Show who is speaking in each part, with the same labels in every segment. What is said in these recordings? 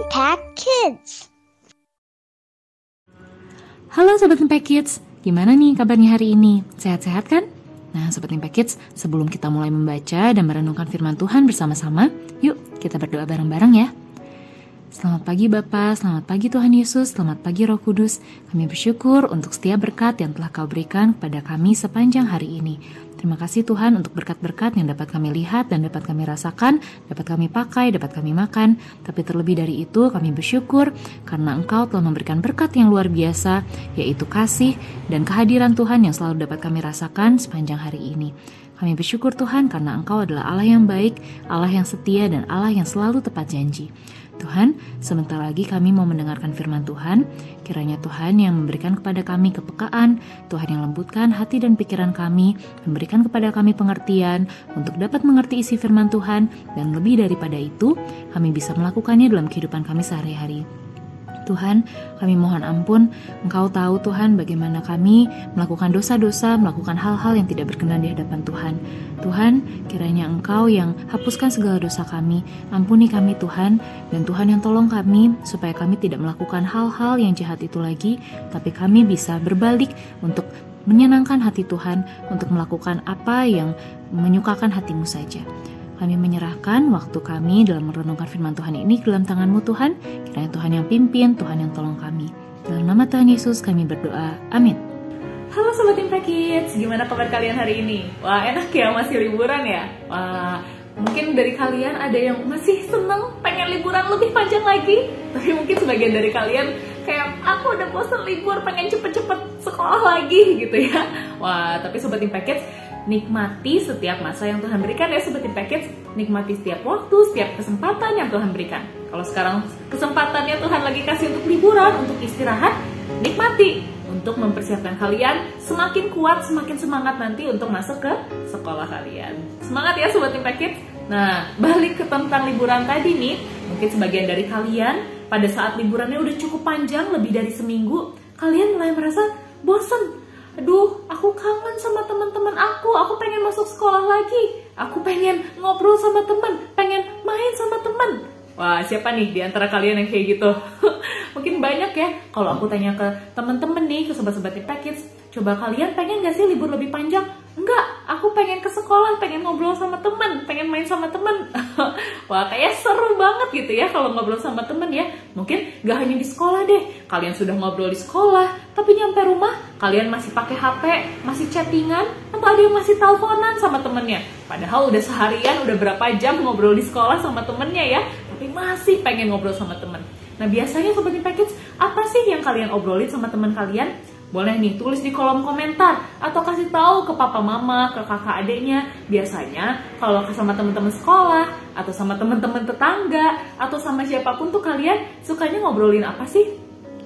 Speaker 1: Impact Kids.
Speaker 2: Halo Sobat Impact Kids, gimana nih kabarnya hari ini? Sehat-sehat kan? Nah Sobat Impact Kids, sebelum kita mulai membaca dan merenungkan firman Tuhan bersama-sama, yuk kita berdoa bareng-bareng ya. Selamat pagi Bapa, selamat pagi Tuhan Yesus, selamat pagi Roh Kudus. Kami bersyukur untuk setiap berkat yang telah Kau berikan kepada kami sepanjang hari ini. Terima kasih Tuhan untuk berkat-berkat yang dapat kami lihat dan dapat kami rasakan, dapat kami pakai, dapat kami makan. Tapi terlebih dari itu kami bersyukur karena Engkau telah memberikan berkat yang luar biasa, yaitu kasih dan kehadiran Tuhan yang selalu dapat kami rasakan sepanjang hari ini. Kami bersyukur Tuhan karena Engkau adalah Allah yang baik, Allah yang setia, dan Allah yang selalu tepat janji. Tuhan, sebentar lagi kami mau mendengarkan firman Tuhan. Kiranya Tuhan yang memberikan kepada kami kepekaan, Tuhan yang lembutkan hati dan pikiran kami, memberikan kepada kami pengertian untuk dapat mengerti isi firman Tuhan, dan lebih daripada itu, kami bisa melakukannya dalam kehidupan kami sehari-hari. Tuhan, kami mohon ampun, Engkau tahu Tuhan bagaimana kami melakukan dosa-dosa, melakukan hal-hal yang tidak berkenan di hadapan Tuhan. Tuhan, kiranya Engkau yang hapuskan segala dosa kami, ampuni kami Tuhan, dan Tuhan yang tolong kami supaya kami tidak melakukan hal-hal yang jahat itu lagi, tapi kami bisa berbalik untuk menyenangkan hati Tuhan, untuk melakukan apa yang menyukakan hati-Mu saja. Kami menyerahkan waktu kami dalam merenungkan firman Tuhan ini ke dalam tangan-Mu Tuhan. Kiranya Tuhan yang pimpin, Tuhan yang tolong kami. Dalam nama Tuhan Yesus kami berdoa. Amin.
Speaker 3: Halo Sobat Impact Kids, gimana kabar kalian hari ini? Wah enak ya, masih liburan ya? Wah, mungkin dari kalian ada yang masih seneng pengen liburan lebih panjang lagi. Tapi mungkin sebagian dari kalian kayak aku udah bosan libur, pengen cepet-cepet sekolah lagi gitu ya. Wah, tapi Sobat Impact Kids, nikmati setiap masa yang Tuhan berikan ya Sobat Impact Kids. Nikmati setiap waktu, setiap kesempatan yang Tuhan berikan. Kalau sekarang kesempatannya Tuhan lagi kasih untuk liburan, untuk istirahat, nikmati untuk mempersiapkan kalian semakin kuat, semakin semangat nanti untuk masuk ke sekolah kalian. Semangat ya Sobat Impact Kids. Nah, balik ke tentang liburan tadi nih, mungkin sebagian dari kalian pada saat liburannya udah cukup panjang, lebih dari seminggu, kalian mulai merasa bosan. Aduh, aku kangen sama teman-teman aku pengen masuk sekolah lagi, aku pengen ngobrol sama teman, pengen main sama teman. Wah, siapa nih di antara kalian yang kayak gitu? Mungkin banyak ya. Kalau aku tanya ke teman-teman nih, ke sobat-sobat Impact Kids, coba kalian pengen gak sih libur lebih panjang? Enggak, aku pengen ke sekolah, pengen ngobrol sama teman, pengen main sama teman. Wah, kayak seru banget gitu ya kalau ngobrol sama teman ya. Mungkin gak hanya di sekolah deh, kalian sudah ngobrol di sekolah, tapi nyampe rumah kalian masih pakai HP, masih chattingan, atau ada yang masih teleponan sama temennya. Padahal udah seharian, udah berapa jam ngobrol di sekolah sama temennya ya, tapi masih pengen ngobrol sama temen. Nah biasanya Sobat Impact Kids, apa sih yang kalian obrolin sama teman kalian? Boleh nih tulis di kolom komentar atau kasih tahu ke papa mama, ke kakak adiknya. Biasanya kalau sama teman-teman sekolah atau sama teman-teman tetangga atau sama siapapun tuh kalian sukanya ngobrolin apa sih?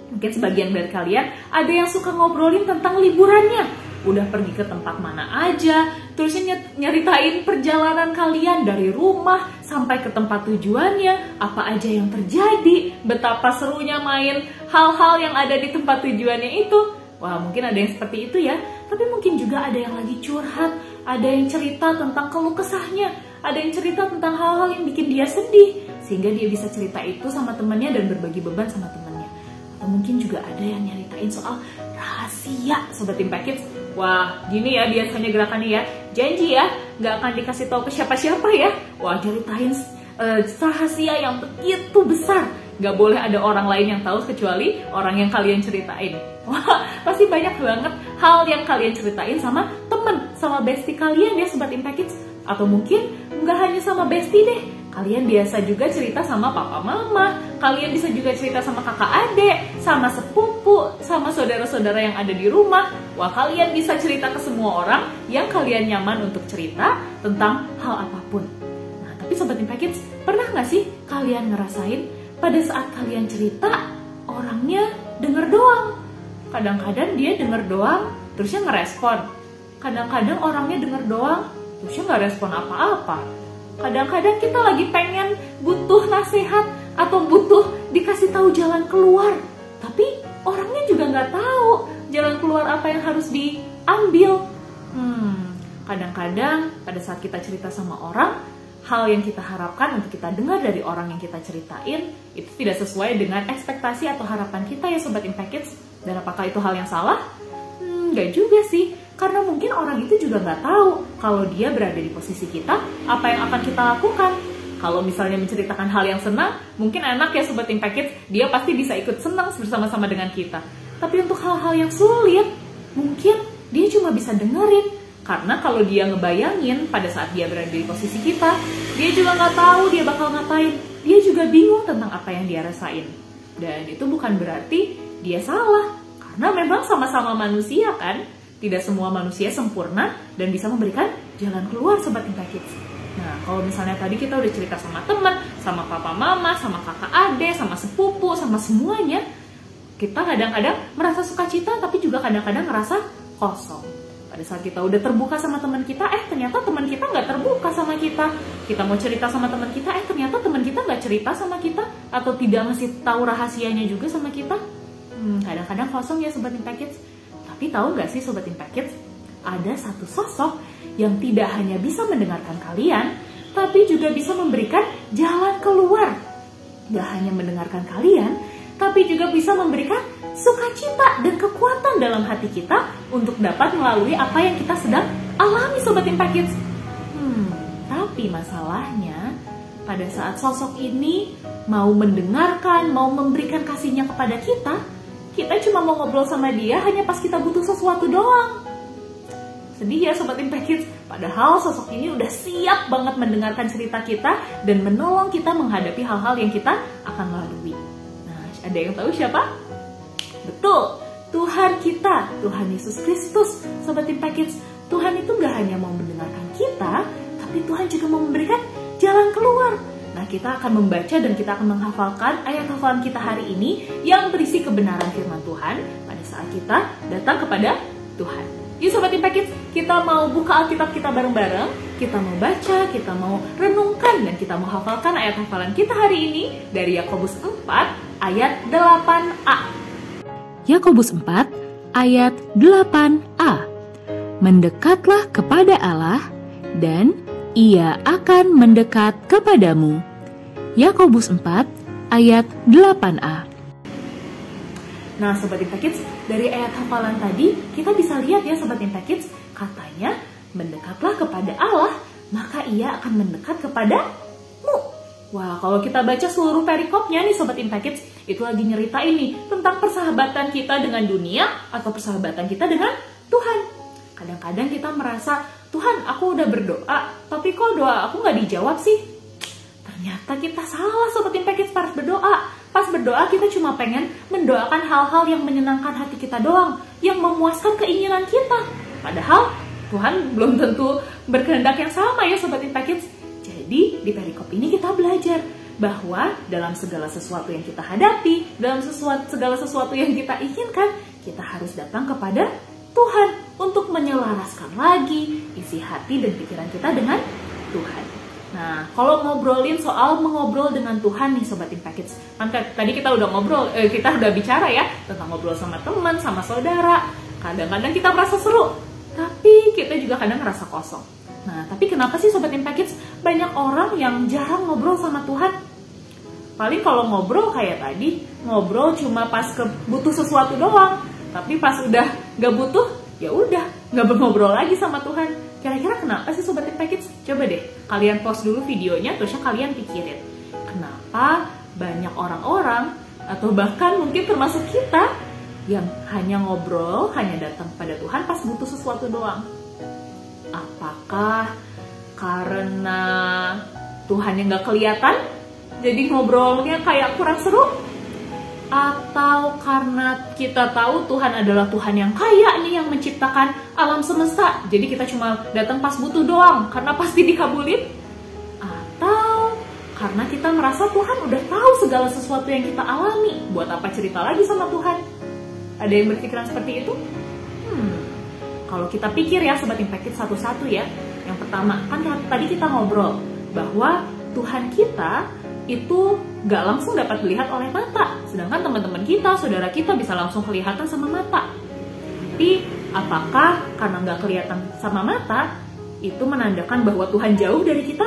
Speaker 3: Mungkin sebagian dari kalian ada yang suka ngobrolin tentang liburannya. Udah pergi ke tempat mana aja, terusnya nyeritain perjalanan kalian dari rumah sampai ke tempat tujuannya, apa aja yang terjadi, betapa serunya main hal-hal yang ada di tempat tujuannya itu. Wah, mungkin ada yang seperti itu ya, tapi mungkin juga ada yang lagi curhat, ada yang cerita tentang keluh kesahnya, ada yang cerita tentang hal-hal yang bikin dia sedih, sehingga dia bisa cerita itu sama temannya dan berbagi beban sama temannya. Atau mungkin juga ada yang nyeritain soal rahasia Sobat Impact Kids. Wah, gini ya biasanya gerakannya ya, janji ya, gak akan dikasih tahu ke siapa-siapa ya. Wah, ceritain rahasia yang begitu besar, gak boleh ada orang lain yang tahu kecuali orang yang kalian ceritain. Wah, pasti banyak banget hal yang kalian ceritain sama temen, sama bestie kalian ya Sobat Impact Kids. Atau mungkin nggak hanya sama bestie deh, kalian biasa juga cerita sama papa mama, kalian bisa juga cerita sama kakak adik, sama sepupu, sama saudara-saudara yang ada di rumah. Wah, kalian bisa cerita ke semua orang yang kalian nyaman untuk cerita tentang hal apapun. Nah, tapi Sobat Impact Kids, pernah nggak sih kalian ngerasain pada saat kalian cerita, orangnya denger doang? Kadang-kadang dia denger doang, terusnya ngerespon. Kadang-kadang orangnya denger doang, terusnya nggak respon apa-apa. Kadang-kadang kita lagi pengen butuh nasihat atau butuh dikasih tahu jalan keluar, tapi orangnya juga nggak tahu jalan keluar apa yang harus diambil. Kadang-kadang pada saat kita cerita sama orang, hal yang kita harapkan untuk kita dengar dari orang yang kita ceritain itu tidak sesuai dengan ekspektasi atau harapan kita ya Sobat Impact Kids. Dan apakah itu hal yang salah? Nggak juga sih, karena mungkin orang itu juga nggak tahu kalau dia berada di posisi kita, apa yang akan kita lakukan. Kalau misalnya menceritakan hal yang senang, mungkin enak ya Sobat Impact Kids, dia pasti bisa ikut senang bersama-sama dengan kita. Tapi untuk hal-hal yang sulit, mungkin dia cuma bisa dengerin. Karena kalau dia ngebayangin pada saat dia berada di posisi kita, dia juga nggak tahu dia bakal ngapain. Dia juga bingung tentang apa yang dia rasain. Dan itu bukan berarti dia salah. Karena memang sama-sama manusia kan. Tidak semua manusia sempurna dan bisa memberikan jalan keluar Sobat Impact Kids. Nah, kalau misalnya tadi kita udah cerita sama teman, sama papa mama, sama kakak adik, sama sepupu, sama semuanya, kita kadang-kadang merasa sukacita tapi juga kadang-kadang ngerasa kosong. Pada saat kita udah terbuka sama teman kita, ternyata teman kita nggak terbuka sama kita. Kita mau cerita sama teman kita, ternyata teman kita nggak cerita sama kita atau tidak ngasih tahu rahasianya juga sama kita. Kadang-kadang kosong ya Sobat Impact Kids. Tapi tahu nggak sih Sobat Impact Kids, ada satu sosok yang tidak hanya bisa mendengarkan kalian, tapi juga bisa memberikan jalan keluar. Gak hanya mendengarkan kalian, tapi juga bisa memberikan sukacita dan kekuatan dalam hati kita untuk dapat melalui apa yang kita sedang alami Sobat Impact Kids. Tapi masalahnya, pada saat sosok ini mau mendengarkan, mau memberikan kasihnya kepada kita cuma mau ngobrol sama dia hanya pas kita butuh sesuatu doang. Sedih ya Sobat Impact Kids, padahal sosok ini udah siap banget mendengarkan cerita kita dan menolong kita menghadapi hal-hal yang kita akan lalui. Nah, ada yang tahu siapa? Betul, Tuhan kita, Tuhan Yesus Kristus. Sobat Impact Kids, Tuhan itu gak hanya mau mendengarkan kita, tapi Tuhan juga mau memberikan jalan keluar. Nah, kita akan membaca dan kita akan menghafalkan ayat hafalan kita hari ini yang berisi kebenaran firman Tuhan pada saat kita datang kepada Tuhan. Yuk Sobat Impact Kids, kita mau buka Alkitab kita bareng-bareng, kita mau baca, kita mau renungkan, dan kita mau hafalkan ayat hafalan kita hari ini dari Yakobus 4 ayat 8a.
Speaker 2: Yakobus 4 ayat 8a. Mendekatlah kepada Allah dan Ia akan mendekat kepadamu. Yakobus 4 ayat 8a.
Speaker 3: Nah Sobat Impact Kids, dari ayat hafalan tadi kita bisa lihat ya Sobat Impact Kids, katanya mendekatlah kepada Allah, maka Ia akan mendekat kepadamu. Wah, kalau kita baca seluruh perikopnya nih Sobat Impact Kids, itu lagi nyeritain nih tentang persahabatan kita dengan dunia atau persahabatan kita dengan Tuhan. Kadang-kadang kita merasa, Tuhan aku udah berdoa, tapi kok doa aku gak dijawab sih? Ternyata kita salah Sobat Impact Kids pas berdoa. Pas berdoa kita cuma pengen mendoakan hal-hal yang menyenangkan hati kita doang, yang memuaskan keinginan kita. Padahal Tuhan belum tentu berkehendak yang sama ya Sobat Impact Kids. Jadi di perikop ini kita belajar bahwa dalam segala sesuatu yang kita hadapi, dalam segala sesuatu yang kita inginkan, kita harus datang kepada Tuhan untuk menyelaraskan lagi isi hati dan pikiran kita dengan Tuhan. Nah, kalau ngobrolin soal mengobrol dengan Tuhan nih Sobat Impact Kids, kan tadi kita udah kita udah bicara ya tentang ngobrol sama teman, sama saudara. Kadang-kadang kita merasa seru, tapi kita juga kadang merasa kosong. Nah, tapi kenapa sih Sobat Impact Kids banyak orang yang jarang ngobrol sama Tuhan? Paling kalau ngobrol kayak tadi, ngobrol cuma pas butuh sesuatu doang. Tapi pas udah gak butuh, ya udah gak ngobrol lagi sama Tuhan. Kira-kira kenapa sih Sobat Impact Kids? Coba deh kalian pause dulu videonya, terusnya kalian pikirin. Kenapa banyak orang-orang atau bahkan mungkin termasuk kita yang hanya ngobrol, hanya datang pada Tuhan pas butuh sesuatu doang? Apakah karena Tuhan yang gak kelihatan, jadi ngobrolnya kayak kurang seru? Atau karena kita tahu Tuhan adalah Tuhan yang kaya nih, yang menciptakan alam semesta, jadi kita cuma datang pas butuh doang karena pasti dikabulin? Atau karena kita merasa Tuhan udah tahu segala sesuatu yang kita alami, buat apa cerita lagi sama Tuhan? Ada yang berpikiran seperti itu? Kalau kita pikir ya Sobat Impact Kids satu-satu ya. Yang pertama, kan tadi kita ngobrol bahwa Tuhan kita itu gak langsung dapat dilihat oleh mata. Sedangkan teman-teman kita, saudara kita bisa langsung kelihatan sama mata. Tapi apakah karena gak kelihatan sama mata, itu menandakan bahwa Tuhan jauh dari kita?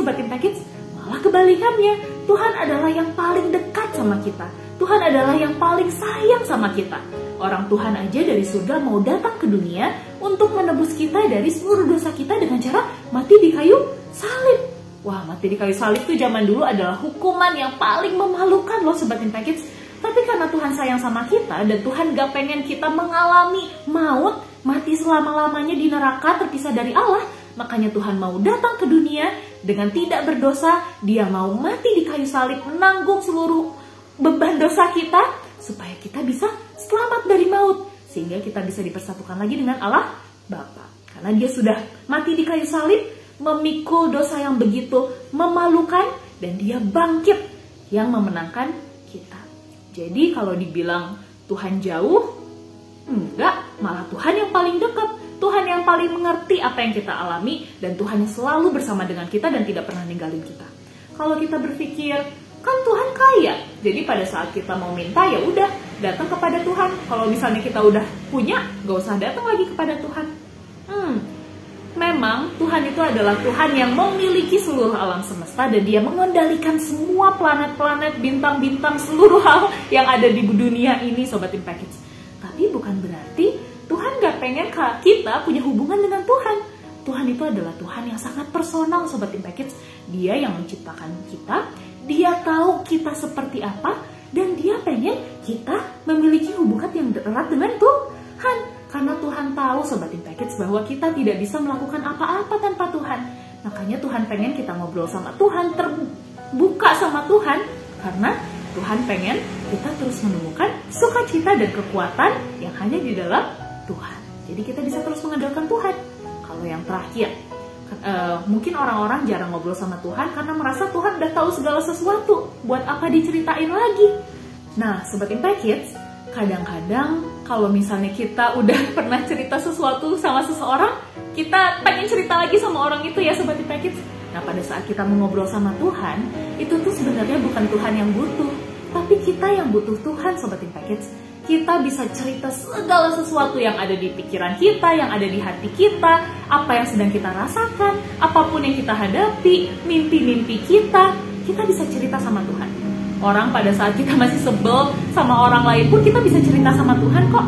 Speaker 3: Sobat Impact Kids, malah kebalikannya. Tuhan adalah yang paling dekat sama kita. Tuhan adalah yang paling sayang sama kita. Orang Tuhan aja dari surga mau datang ke dunia untuk menebus kita dari seluruh dosa kita dengan cara mati di kayu salib. Wah, mati di kayu salib itu zaman dulu adalah hukuman yang paling memalukan loh Sobat Impact Kids. Tapi karena Tuhan sayang sama kita dan Tuhan gak pengen kita mengalami maut, mati selama-lamanya di neraka terpisah dari Allah, makanya Tuhan mau datang ke dunia dengan tidak berdosa. Dia mau mati di kayu salib, menanggung seluruh beban dosa kita supaya kita bisa selamat dari maut, sehingga kita bisa dipersatukan lagi dengan Allah Bapa. Karena dia sudah mati di kayu salib, memikul dosa yang begitu memalukan, dan dia bangkit yang memenangkan kita. Jadi kalau dibilang Tuhan jauh, enggak, malah Tuhan yang paling dekat. Tuhan yang paling mengerti apa yang kita alami, dan Tuhan yang selalu bersama dengan kita dan tidak pernah ninggalin kita. Kalau kita berpikir, kan Tuhan kaya, jadi pada saat kita mau minta ya udah datang kepada Tuhan. Kalau misalnya kita udah punya, gak usah datang lagi kepada Tuhan. Memang Tuhan itu adalah Tuhan yang memiliki seluruh alam semesta, dan dia mengendalikan semua planet-planet, bintang-bintang, seluruh hal yang ada di dunia ini Sobat Impact Kids. Tapi bukan berarti Tuhan gak pengen kita punya hubungan dengan Tuhan. Tuhan itu adalah Tuhan yang sangat personal Sobat Impact Kids. Dia yang menciptakan kita, dia tahu kita seperti apa, dan dia pengen kita memiliki hubungan yang erat dengan Tuhan. Karena Tuhan tahu Sobat Impact Kids bahwa kita tidak bisa melakukan apa-apa tanpa Tuhan. Makanya Tuhan pengen kita ngobrol sama Tuhan, terbuka sama Tuhan. Karena Tuhan pengen kita terus menemukan sukacita dan kekuatan yang hanya di dalam Tuhan. Jadi kita bisa terus mengandalkan Tuhan. Kalau yang terakhir, mungkin orang-orang jarang ngobrol sama Tuhan karena merasa Tuhan udah tahu segala sesuatu. Buat apa diceritain lagi? Nah, Sobat Impact Kids, kadang-kadang kalau misalnya kita udah pernah cerita sesuatu sama seseorang, kita pengen cerita lagi sama orang itu ya Sobat Impact Kids. Nah, pada saat kita mengobrol sama Tuhan, itu tuh sebenarnya bukan Tuhan yang butuh, tapi kita yang butuh Tuhan Sobat Impact Kids. Kita bisa cerita segala sesuatu yang ada di pikiran kita, yang ada di hati kita, apa yang sedang kita rasakan, apapun yang kita hadapi, mimpi-mimpi kita bisa cerita sama Tuhan. Orang pada saat kita masih sebel sama orang lain pun kita bisa cerita sama Tuhan kok.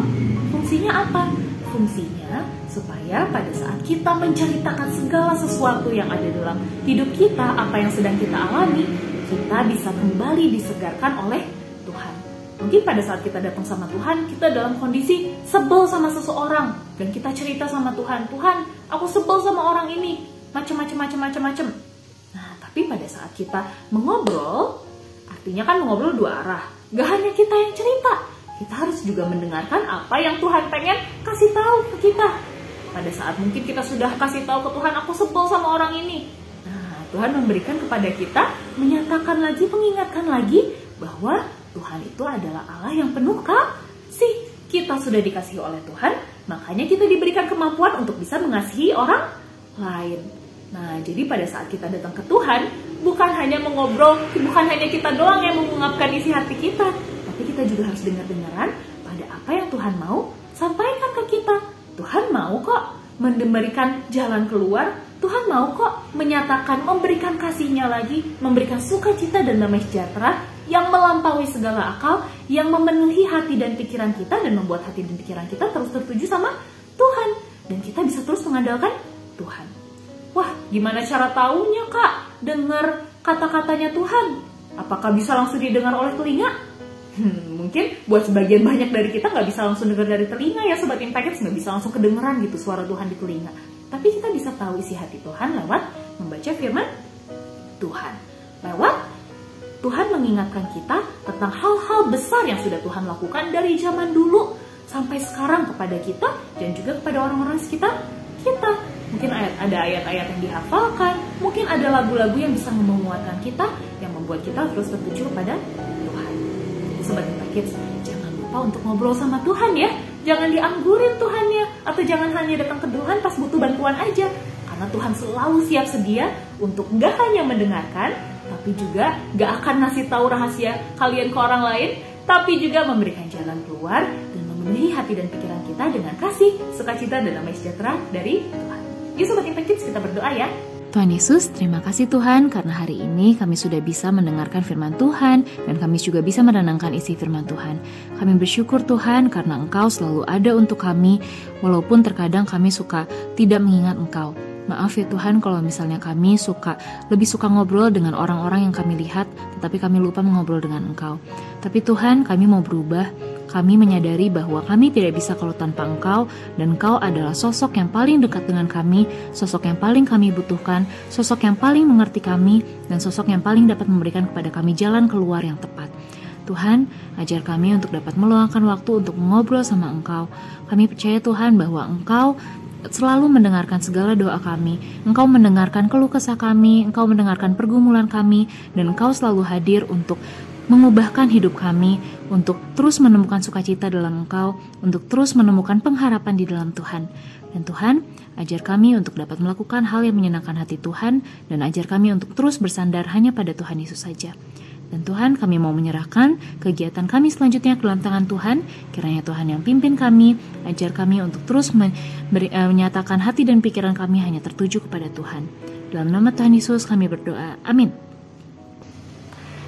Speaker 3: Fungsinya apa? Fungsinya supaya pada saat kita menceritakan segala sesuatu yang ada dalam hidup kita, apa yang sedang kita alami, kita bisa kembali disegarkan oleh Tuhan. Mungkin pada saat kita datang sama Tuhan, kita dalam kondisi sebel sama seseorang, dan kita cerita sama Tuhan, Tuhan, aku sebel sama orang ini, macem-macem. Nah, tapi pada saat kita mengobrol, artinya kan mengobrol dua arah. Gak hanya kita yang cerita, kita harus juga mendengarkan apa yang Tuhan pengen kasih tahu ke kita. Pada saat mungkin kita sudah kasih tahu ke Tuhan, aku sebel sama orang ini. Nah, Tuhan memberikan kepada kita, menyatakan lagi, mengingatkan lagi bahwa Tuhan itu adalah Allah yang penuh kasih. Kita sudah dikasihi oleh Tuhan, makanya kita diberikan kemampuan untuk bisa mengasihi orang lain. Nah, jadi pada saat kita datang ke Tuhan, bukan hanya mengobrol, bukan hanya kita doang yang mengungkapkan isi hati kita, tapi kita juga harus dengar-dengaran pada apa yang Tuhan mau sampaikan ke kita. Tuhan mau kok memberikan jalan keluar, Tuhan mau kok menyatakan, memberikan kasih-Nya lagi, memberikan sukacita dan damai sejahtera yang melampaui segala akal, yang memenuhi hati dan pikiran kita, dan membuat hati dan pikiran kita terus tertuju sama Tuhan. Dan kita bisa terus mengandalkan Tuhan. Wah, gimana cara taunya Kak? Dengar kata-katanya Tuhan. Apakah bisa langsung didengar oleh telinga? Mungkin buat sebagian banyak dari kita nggak bisa langsung dengar dari telinga ya Sobat Impact Kids, nggak bisa langsung kedengeran gitu suara Tuhan di telinga. Tapi kita bisa tahu isi hati Tuhan lewat membaca firman Tuhan. Lewat Tuhan mengingatkan kita tentang hal-hal besar yang sudah Tuhan lakukan dari zaman dulu sampai sekarang kepada kita dan juga kepada orang-orang sekitar kita. Mungkin ada ayat-ayat yang dihafalkan, mungkin ada lagu-lagu yang bisa menguatkan kita, yang membuat kita terus tertuju kepada Tuhan. Jadi Sobat Impact Kids, jangan lupa untuk ngobrol sama Tuhan ya. Jangan dianggurin Tuhannya, atau jangan hanya datang ke Tuhan pas butuh bantuan aja. Karena Tuhan selalu siap sedia untuk gak hanya mendengarkan, tapi juga gak akan ngasih tahu rahasia kalian ke orang lain, tapi juga memberikan jalan keluar dan memenuhi hati dan pikiran kita dengan kasih, sukacita, dan damai sejahtera dari Tuhan. Yuk Sobat Impact Kids, kita berdoa ya.
Speaker 2: Tuhan Yesus, terima kasih Tuhan karena hari ini kami sudah bisa mendengarkan firman Tuhan dan kami juga bisa merenangkan isi firman Tuhan. Kami bersyukur Tuhan karena Engkau selalu ada untuk kami walaupun terkadang kami suka tidak mengingat Engkau. Maaf ya Tuhan kalau misalnya kami lebih suka ngobrol dengan orang-orang yang kami lihat tetapi kami lupa mengobrol dengan Engkau. Tapi Tuhan, kami mau berubah. Kami menyadari bahwa kami tidak bisa kalau tanpa Engkau, dan Engkau adalah sosok yang paling dekat dengan kami, sosok yang paling kami butuhkan, sosok yang paling mengerti kami, dan sosok yang paling dapat memberikan kepada kami jalan keluar yang tepat. Tuhan, ajar kami untuk dapat meluangkan waktu untuk mengobrol sama Engkau. Kami percaya Tuhan bahwa Engkau selalu mendengarkan segala doa kami. Engkau mendengarkan keluh kesah kami, Engkau mendengarkan pergumulan kami, dan Engkau selalu hadir untuk mengubahkan hidup kami, untuk terus menemukan sukacita dalam Engkau, untuk terus menemukan pengharapan di dalam Tuhan. Dan Tuhan, ajar kami untuk dapat melakukan hal yang menyenangkan hati Tuhan, dan ajar kami untuk terus bersandar hanya pada Tuhan Yesus saja. Dan Tuhan, kami mau menyerahkan kegiatan kami selanjutnya ke dalam tangan Tuhan. Kiranya Tuhan yang pimpin kami, ajar kami untuk terus menyatakan hati dan pikiran kami hanya tertuju kepada Tuhan. Dalam nama Tuhan Yesus kami berdoa, amin.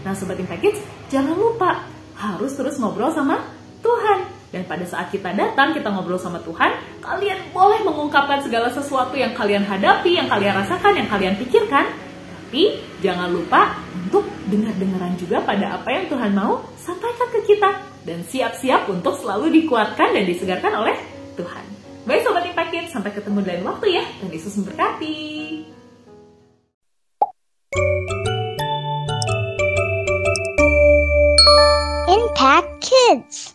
Speaker 3: Nah Sobat Impact Kids, jangan lupa harus terus ngobrol sama Tuhan. Dan pada saat kita datang, kita ngobrol sama Tuhan, kalian boleh mengungkapkan segala sesuatu yang kalian hadapi, yang kalian rasakan, yang kalian pikirkan. Tapi jangan lupa untuk dengar-dengaran juga pada apa yang Tuhan mau sampaikan ke kita. Dan siap-siap untuk selalu dikuatkan dan disegarkan oleh Tuhan. Baik Sobat Impact Kids, sampai ketemu di lain waktu ya. Dan Yesus memberkati.
Speaker 1: Impact Kids.